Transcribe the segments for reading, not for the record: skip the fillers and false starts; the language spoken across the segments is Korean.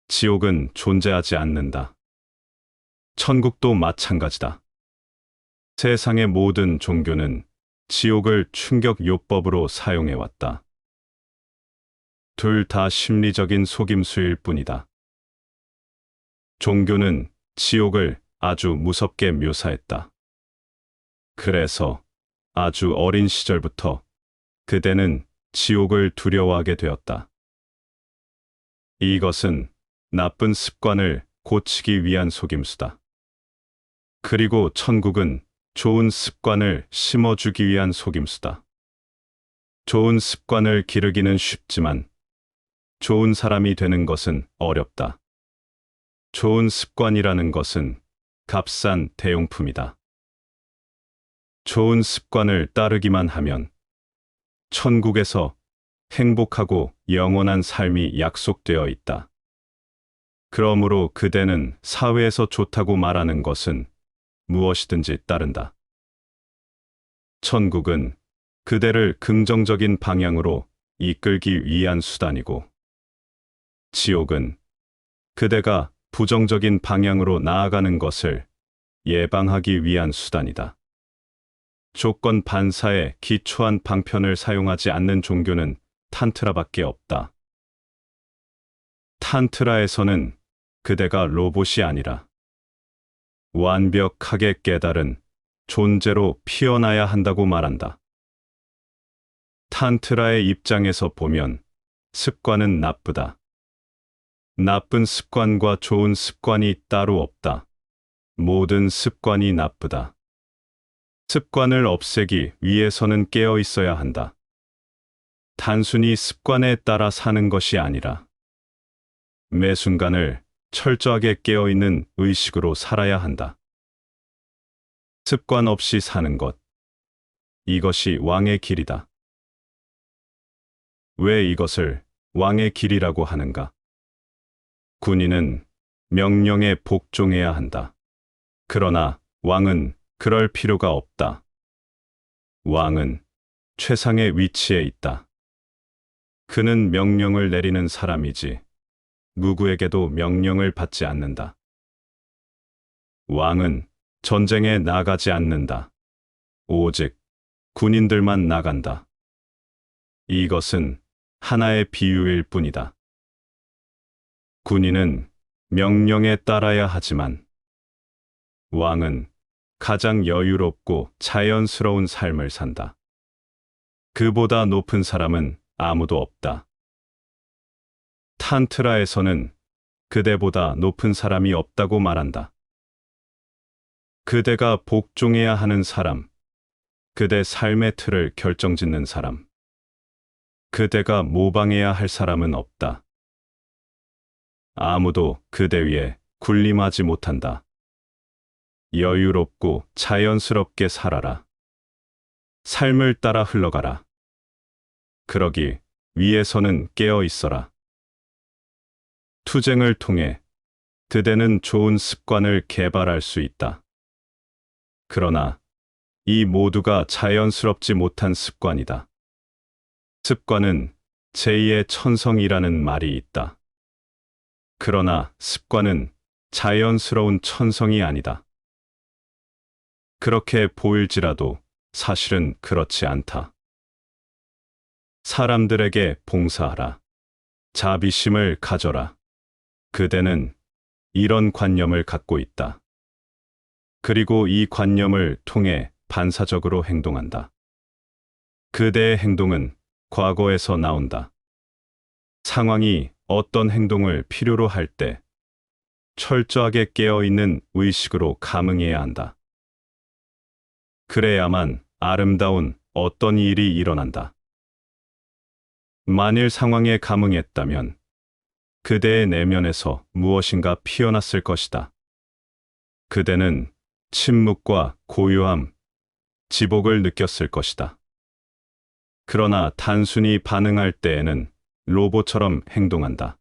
지옥은 존재하지 않는다. 천국도 마찬가지다. 세상의 모든 종교는 지옥을 충격요법으로 사용해왔다. 둘 다 심리적인 속임수일 뿐이다. 종교는 지옥을 아주 무섭게 묘사했다. 그래서 아주 어린 시절부터 그대는 지옥을 두려워하게 되었다. 이것은 나쁜 습관을 고치기 위한 속임수다. 그리고 천국은 좋은 습관을 심어주기 위한 속임수다. 좋은 습관을 기르기는 쉽지만 좋은 사람이 되는 것은 어렵다. 좋은 습관이라는 것은 값싼 대용품이다. 좋은 습관을 따르기만 하면 천국에서 행복하고 영원한 삶이 약속되어 있다. 그러므로 그대는 사회에서 좋다고 말하는 것은 무엇이든지 따른다. 천국은 그대를 긍정적인 방향으로 이끌기 위한 수단이고, 지옥은 그대가 부정적인 방향으로 나아가는 것을 예방하기 위한 수단이다. 조건 반사에 기초한 방편을 사용하지 않는 종교는 탄트라밖에 없다. 탄트라에서는 그대가 로봇이 아니라 완벽하게 깨달은 존재로 피어나야 한다고 말한다. 탄트라의 입장에서 보면 습관은 나쁘다. 나쁜 습관과 좋은 습관이 따로 없다. 모든 습관이 나쁘다. 습관을 없애기 위해서는 깨어 있어야 한다. 단순히 습관에 따라 사는 것이 아니라 매 순간을 철저하게 깨어 있는 의식으로 살아야 한다. 습관 없이 사는 것. 이것이 왕의 길이다. 왜 이것을 왕의 길이라고 하는가? 군인은 명령에 복종해야 한다. 그러나 왕은 그럴 필요가 없다. 왕은 최상의 위치에 있다. 그는 명령을 내리는 사람이지 누구에게도 명령을 받지 않는다. 왕은 전쟁에 나가지 않는다. 오직 군인들만 나간다. 이것은 하나의 비유일 뿐이다. 군인은 명령에 따라야 하지만 왕은 가장 여유롭고 자연스러운 삶을 산다. 그보다 높은 사람은 아무도 없다. 탄트라에서는 그대보다 높은 사람이 없다고 말한다. 그대가 복종해야 하는 사람, 그대 삶의 틀을 결정짓는 사람, 그대가 모방해야 할 사람은 없다. 아무도 그대 위에 군림하지 못한다. 여유롭고 자연스럽게 살아라. 삶을 따라 흘러가라. 그러기 위해서는 깨어 있어라. 투쟁을 통해 그대는 좋은 습관을 개발할 수 있다. 그러나 이 모두가 자연스럽지 못한 습관이다. 습관은 제2의 천성이라는 말이 있다. 그러나 습관은 자연스러운 천성이 아니다. 그렇게 보일지라도 사실은 그렇지 않다. 사람들에게 봉사하라. 자비심을 가져라. 그대는 이런 관념을 갖고 있다. 그리고 이 관념을 통해 반사적으로 행동한다. 그대의 행동은 과거에서 나온다. 상황이 어떤 행동을 필요로 할 때 철저하게 깨어있는 의식으로 감응해야 한다. 그래야만 아름다운 어떤 일이 일어난다. 만일 상황에 감응했다면 그대의 내면에서 무엇인가 피어났을 것이다. 그대는 침묵과 고요함, 지복을 느꼈을 것이다. 그러나 단순히 반응할 때에는 로봇처럼 행동한다.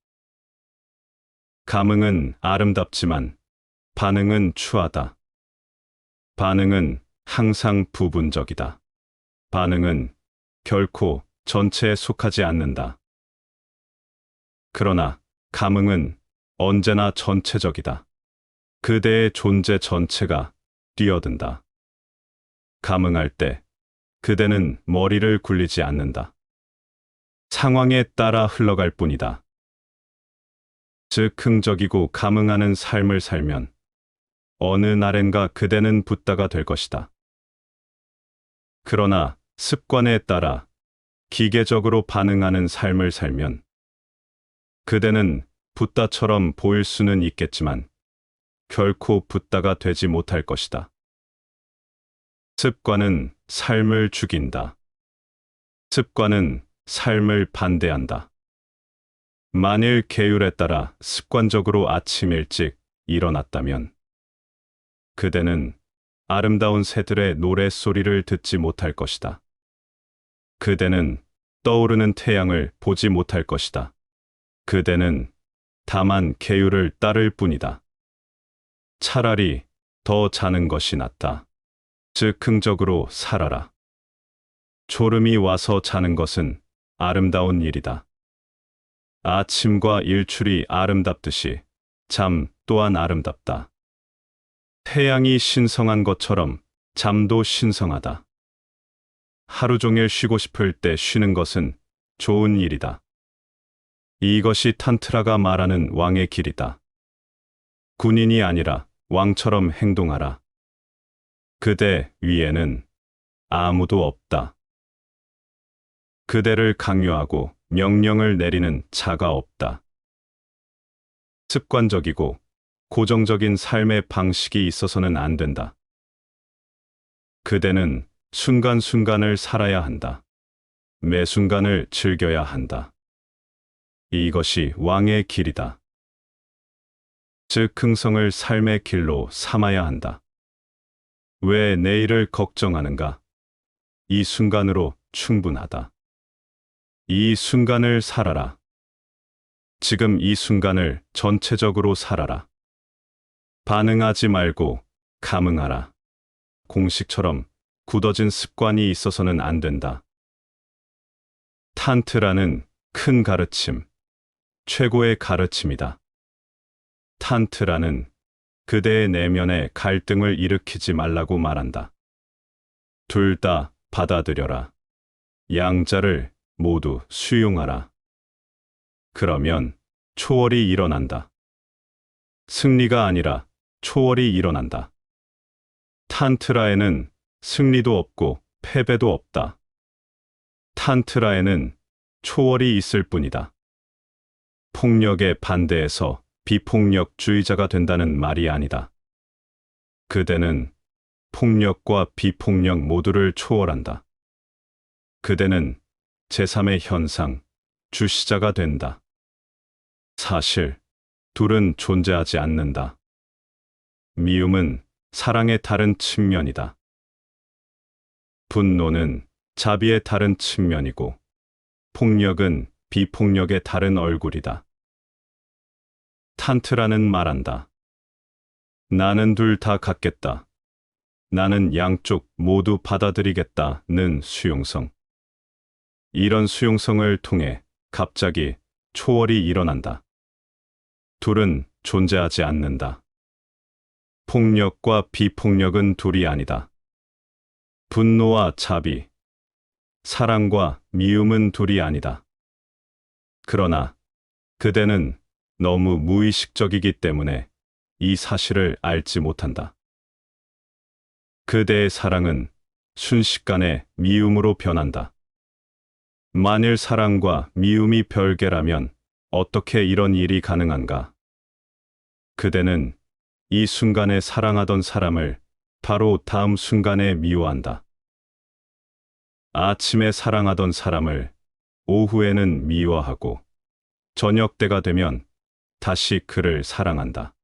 감흥은 아름답지만 반응은 추하다. 반응은 항상 부분적이다. 반응은 결코 전체에 속하지 않는다. 그러나 감흥은 언제나 전체적이다. 그대의 존재 전체가 뛰어든다. 감흥할 때 그대는 머리를 굴리지 않는다. 상황에 따라 흘러갈 뿐이다. 즉흥적이고 감흥하는 삶을 살면 어느 날엔가 그대는 붓다가 될 것이다. 그러나 습관에 따라 기계적으로 반응하는 삶을 살면 그대는 붓다처럼 보일 수는 있겠지만 결코 붓다가 되지 못할 것이다. 습관은 삶을 죽인다. 습관은 삶을 반대한다. 만일 계율에 따라 습관적으로 아침 일찍 일어났다면 그대는 아름다운 새들의 노랫소리를 듣지 못할 것이다. 그대는 떠오르는 태양을 보지 못할 것이다. 그대는 다만 계율을 따를 뿐이다. 차라리 더 자는 것이 낫다. 즉흥적으로 살아라. 졸음이 와서 자는 것은 아름다운 일이다. 아침과 일출이 아름답듯이 잠 또한 아름답다. 태양이 신성한 것처럼 잠도 신성하다. 하루 종일 쉬고 싶을 때 쉬는 것은 좋은 일이다. 이것이 탄트라가 말하는 왕의 길이다. 군인이 아니라 왕처럼 행동하라. 그대 위에는 아무도 없다. 그대를 강요하고 명령을 내리는 자가 없다. 습관적이고 고정적인 삶의 방식이 있어서는 안 된다. 그대는 순간순간을 살아야 한다. 매 순간을 즐겨야 한다. 이것이 왕의 길이다. 즉흥성을 삶의 길로 삼아야 한다. 왜 내일을 걱정하는가? 이 순간으로 충분하다. 이 순간을 살아라. 지금 이 순간을 전체적으로 살아라. 반응하지 말고 감흥하라. 공식처럼 굳어진 습관이 있어서는 안 된다. 탄트라는 큰 가르침, 최고의 가르침이다. 탄트라는 그대의 내면의 갈등을 일으키지 말라고 말한다. 둘 다 받아들여라. 양자를 모두 수용하라. 그러면 초월이 일어난다. 승리가 아니라 초월이 일어난다. 탄트라에는 승리도 없고 패배도 없다. 탄트라에는 초월이 있을 뿐이다. 폭력에 반대해서 비폭력주의자가 된다는 말이 아니다. 그대는 폭력과 비폭력 모두를 초월한다. 그대는 제3의 현상, 주시자가 된다. 사실, 둘은 존재하지 않는다. 미움은 사랑의 다른 측면이다. 분노는 자비의 다른 측면이고, 폭력은 비폭력의 다른 얼굴이다. 탄트라는 말한다. 나는 둘 다 갖겠다. 나는 양쪽 모두 받아들이겠다는 수용성. 이런 수용성을 통해 갑자기 초월이 일어난다. 둘은 존재하지 않는다. 폭력과 비폭력은 둘이 아니다. 분노와 자비, 사랑과 미움은 둘이 아니다. 그러나 그대는 너무 무의식적이기 때문에 이 사실을 알지 못한다. 그대의 사랑은 순식간에 미움으로 변한다. 만일 사랑과 미움이 별개라면 어떻게 이런 일이 가능한가? 그대는 이 순간에 사랑하던 사람을 바로 다음 순간에 미워한다. 아침에 사랑하던 사람을 오후에는 미워하고 저녁 때가 되면 다시 그를 사랑한다.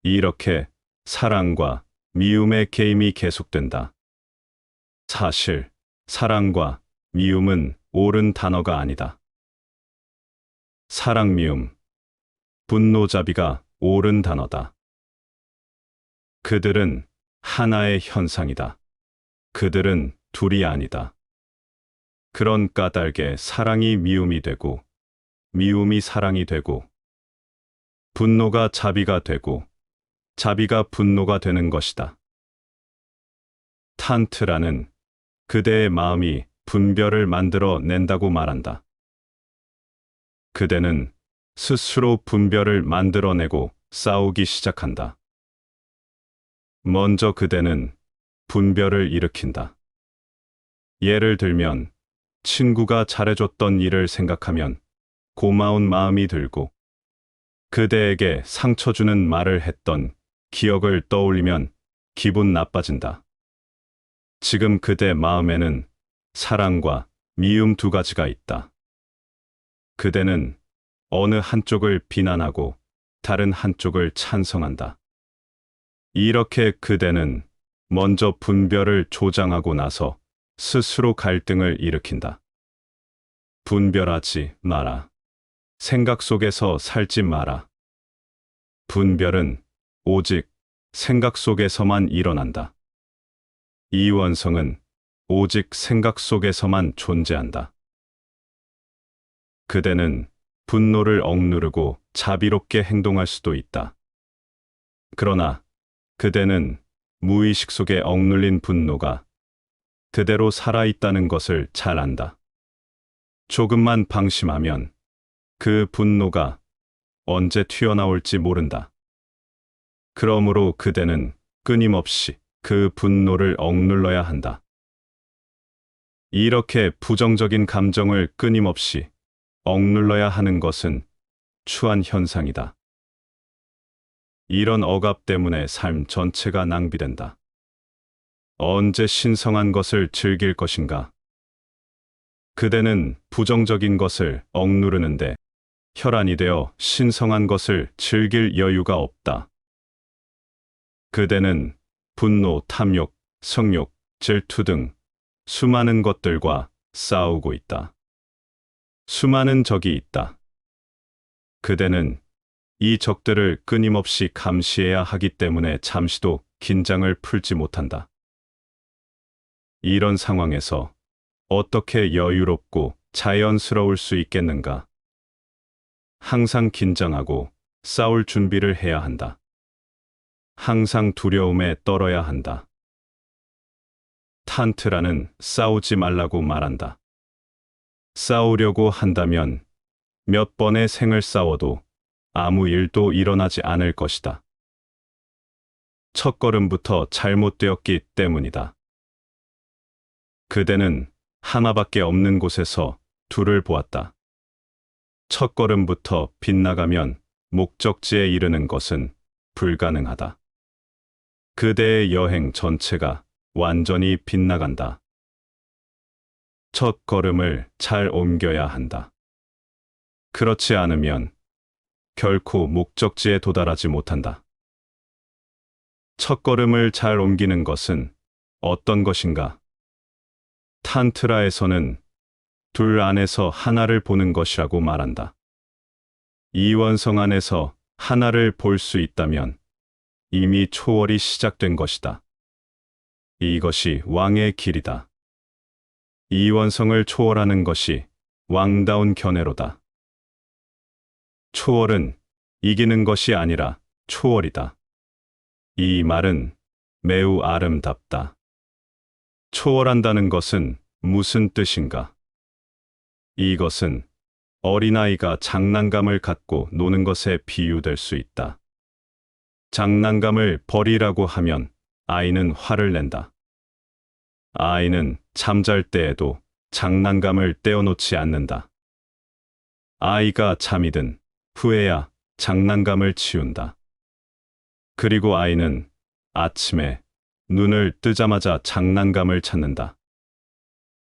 이렇게 사랑과 미움의 게임이 계속된다. 사실 사랑과 미움은 옳은 단어가 아니다. 사랑, 미움, 분노, 자비가 옳은 단어다. 그들은 하나의 현상이다. 그들은 둘이 아니다. 그런 까닭에 사랑이 미움이 되고 미움이 사랑이 되고 분노가 자비가 되고 자비가 분노가 되는 것이다. 탄트라는 그대의 마음이 분별을 만들어 낸다고 말한다. 그대는 스스로 분별을 만들어내고 싸우기 시작한다. 먼저 그대는 분별을 일으킨다. 예를 들면 친구가 잘해줬던 일을 생각하면 고마운 마음이 들고 그대에게 상처 주는 말을 했던 기억을 떠올리면 기분 나빠진다. 지금 그대 마음에는 사랑과 미움 두 가지가 있다. 그대는 어느 한쪽을 비난하고 다른 한쪽을 찬성한다. 이렇게 그대는 먼저 분별을 조장하고 나서 스스로 갈등을 일으킨다. 분별하지 마라. 생각 속에서 살지 마라. 분별은 오직 생각 속에서만 일어난다. 이원성은 오직 생각 속에서만 존재한다. 그대는 분노를 억누르고 자비롭게 행동할 수도 있다. 그러나 그대는 무의식 속에 억눌린 분노가 그대로 살아있다는 것을 잘 안다. 조금만 방심하면 그 분노가 언제 튀어나올지 모른다. 그러므로 그대는 끊임없이 그 분노를 억눌러야 한다. 이렇게 부정적인 감정을 끊임없이 억눌러야 하는 것은 추한 현상이다. 이런 억압 때문에 삶 전체가 낭비된다. 언제 신성한 것을 즐길 것인가? 그대는 부정적인 것을 억누르는데 혈안이 되어 신성한 것을 즐길 여유가 없다. 그대는 분노, 탐욕, 성욕, 질투 등 수많은 것들과 싸우고 있다. 수많은 적이 있다. 그대는 이 적들을 끊임없이 감시해야 하기 때문에 잠시도 긴장을 풀지 못한다. 이런 상황에서 어떻게 여유롭고 자연스러울 수 있겠는가? 항상 긴장하고 싸울 준비를 해야 한다. 항상 두려움에 떨어야 한다. 탄트라는 싸우지 말라고 말한다. 싸우려고 한다면 몇 번의 생을 싸워도 아무 일도 일어나지 않을 것이다. 첫걸음부터 잘못되었기 때문이다. 그대는 하나밖에 없는 곳에서 둘을 보았다. 첫걸음부터 빗나가면 목적지에 이르는 것은 불가능하다. 그대의 여행 전체가 완전히 빗나간다. 첫 걸음을 잘 옮겨야 한다. 그렇지 않으면 결코 목적지에 도달하지 못한다. 첫 걸음을 잘 옮기는 것은 어떤 것인가? 탄트라에서는 둘 안에서 하나를 보는 것이라고 말한다. 이원성 안에서 하나를 볼 수 있다면 이미 초월이 시작된 것이다. 이것이 왕의 길이다. 이원성을 초월하는 것이 왕다운 견해로다. 초월은 이기는 것이 아니라 초월이다. 이 말은 매우 아름답다. 초월한다는 것은 무슨 뜻인가? 이것은 어린아이가 장난감을 갖고 노는 것에 비유될 수 있다. 장난감을 버리라고 하면 아이는 화를 낸다. 아이는 잠잘 때에도 장난감을 떼어놓지 않는다. 아이가 잠이 든 후에야 장난감을 치운다. 그리고 아이는 아침에 눈을 뜨자마자 장난감을 찾는다.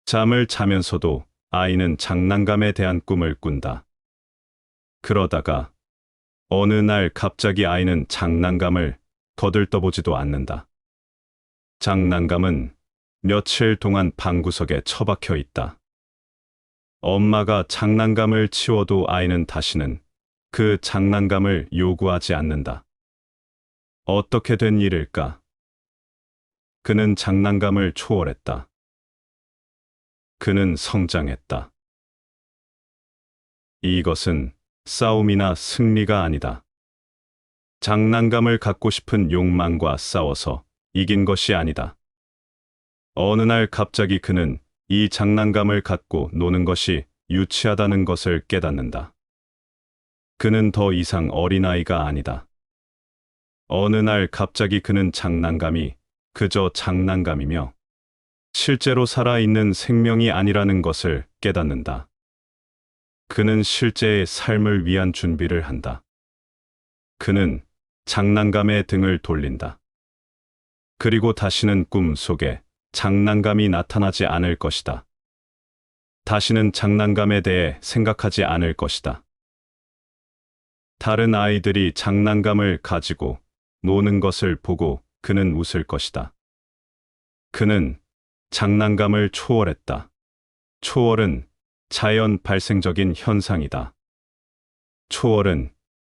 잠을 자면서도 아이는 장난감에 대한 꿈을 꾼다. 그러다가 어느 날 갑자기 아이는 장난감을 거들떠보지도 않는다. 장난감은 며칠 동안 방구석에 처박혀 있다. 엄마가 장난감을 치워도 아이는 다시는 그 장난감을 요구하지 않는다. 어떻게 된 일일까? 그는 장난감을 초월했다. 그는 성장했다. 이것은 싸움이나 승리가 아니다. 장난감을 갖고 싶은 욕망과 싸워서 이긴 것이 아니다. 어느 날 갑자기 그는 이 장난감을 갖고 노는 것이 유치하다는 것을 깨닫는다. 그는 더 이상 어린아이가 아니다. 어느 날 갑자기 그는 장난감이 그저 장난감이며 실제로 살아있는 생명이 아니라는 것을 깨닫는다. 그는 실제의 삶을 위한 준비를 한다. 그는 장난감의 등을 돌린다. 그리고 다시는 꿈 속에 장난감이 나타나지 않을 것이다. 다시는 장난감에 대해 생각하지 않을 것이다. 다른 아이들이 장난감을 가지고 노는 것을 보고 그는 웃을 것이다. 그는 장난감을 초월했다. 초월은 자연 발생적인 현상이다. 초월은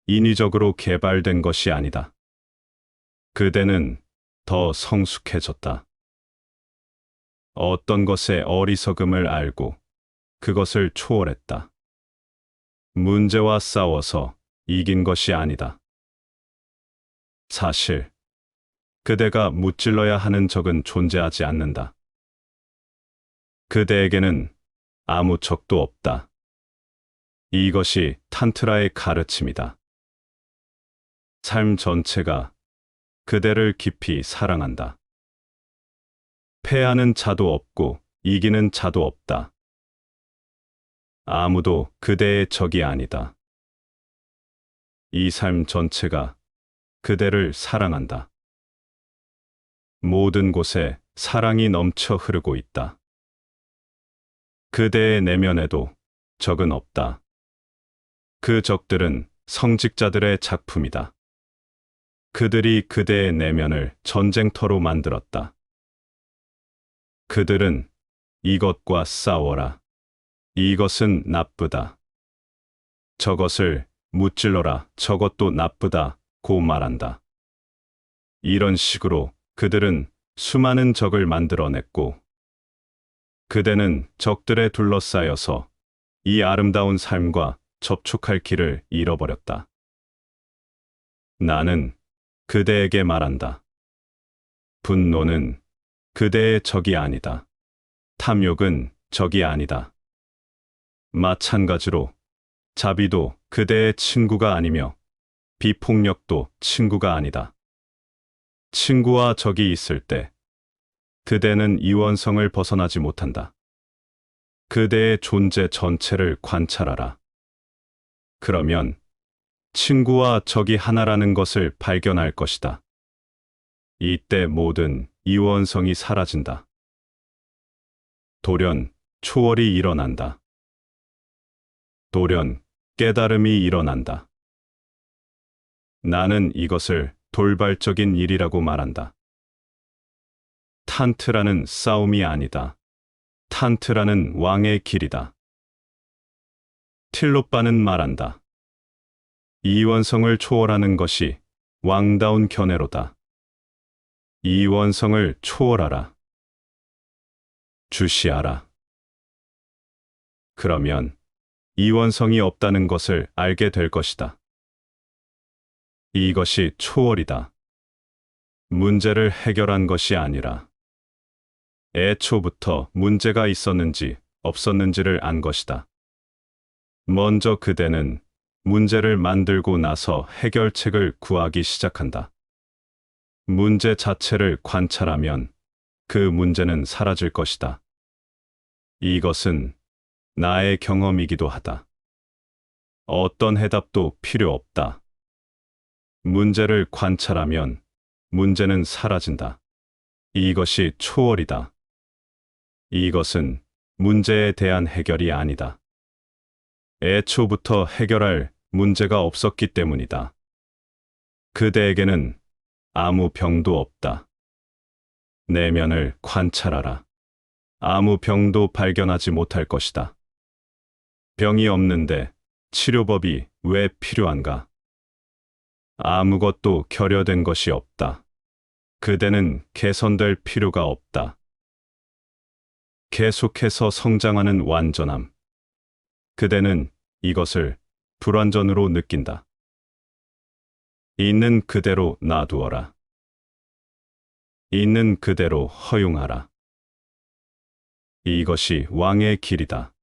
인위적으로 개발된 것이 아니다. 그대는 더 성숙해졌다. 어떤 것의 어리석음을 알고 그것을 초월했다. 문제와 싸워서 이긴 것이 아니다. 사실, 그대가 무찔러야 하는 적은 존재하지 않는다. 그대에게는 아무 적도 없다. 이것이 탄트라의 가르침이다. 삶 전체가 그대를 깊이 사랑한다. 패하는 자도 없고 이기는 자도 없다. 아무도 그대의 적이 아니다. 이 삶 전체가 그대를 사랑한다. 모든 곳에 사랑이 넘쳐 흐르고 있다. 그대의 내면에도 적은 없다. 그 적들은 성직자들의 작품이다. 그들이 그대의 내면을 전쟁터로 만들었다. 그들은 이것과 싸워라. 이것은 나쁘다. 저것을 무찔러라. 저것도 나쁘다. 고 말한다. 이런 식으로 그들은 수많은 적을 만들어냈고, 그대는 적들에 둘러싸여서 이 아름다운 삶과 접촉할 길을 잃어버렸다. 나는 그대에게 말한다. 분노는 그대의 적이 아니다. 탐욕은 적이 아니다. 마찬가지로 자비도 그대의 친구가 아니며 비폭력도 친구가 아니다. 친구와 적이 있을 때 그대는 이원성을 벗어나지 못한다. 그대의 존재 전체를 관찰하라. 그러면 친구와 적이 하나라는 것을 발견할 것이다. 이때 모든 이원성이 사라진다. 돌연 초월이 일어난다. 돌연 깨달음이 일어난다. 나는 이것을 돌발적인 일이라고 말한다. 탄트라는 싸움이 아니다. 탄트라는 왕의 길이다. 틸로빠는 말한다. 이원성을 초월하는 것이 왕다운 견해로다. 이원성을 초월하라. 주시하라. 그러면 이원성이 없다는 것을 알게 될 것이다. 이것이 초월이다. 문제를 해결한 것이 아니라 애초부터 문제가 있었는지 없었는지를 안 것이다. 먼저 그대는 문제를 만들고 나서 해결책을 구하기 시작한다. 문제 자체를 관찰하면 그 문제는 사라질 것이다. 이것은 나의 경험이기도 하다. 어떤 해답도 필요 없다. 문제를 관찰하면 문제는 사라진다. 이것이 초월이다. 이것은 문제에 대한 해결이 아니다. 애초부터 해결할 문제가 없었기 때문이다. 그대에게는 아무 병도 없다. 내면을 관찰하라. 아무 병도 발견하지 못할 것이다. 병이 없는데 치료법이 왜 필요한가? 아무것도 결여된 것이 없다. 그대는 개선될 필요가 없다. 계속해서 성장하는 완전함. 그대는 이것을 불완전으로 느낀다. 있는 그대로 놔두어라. 있는 그대로 허용하라. 이것이 왕의 길이다.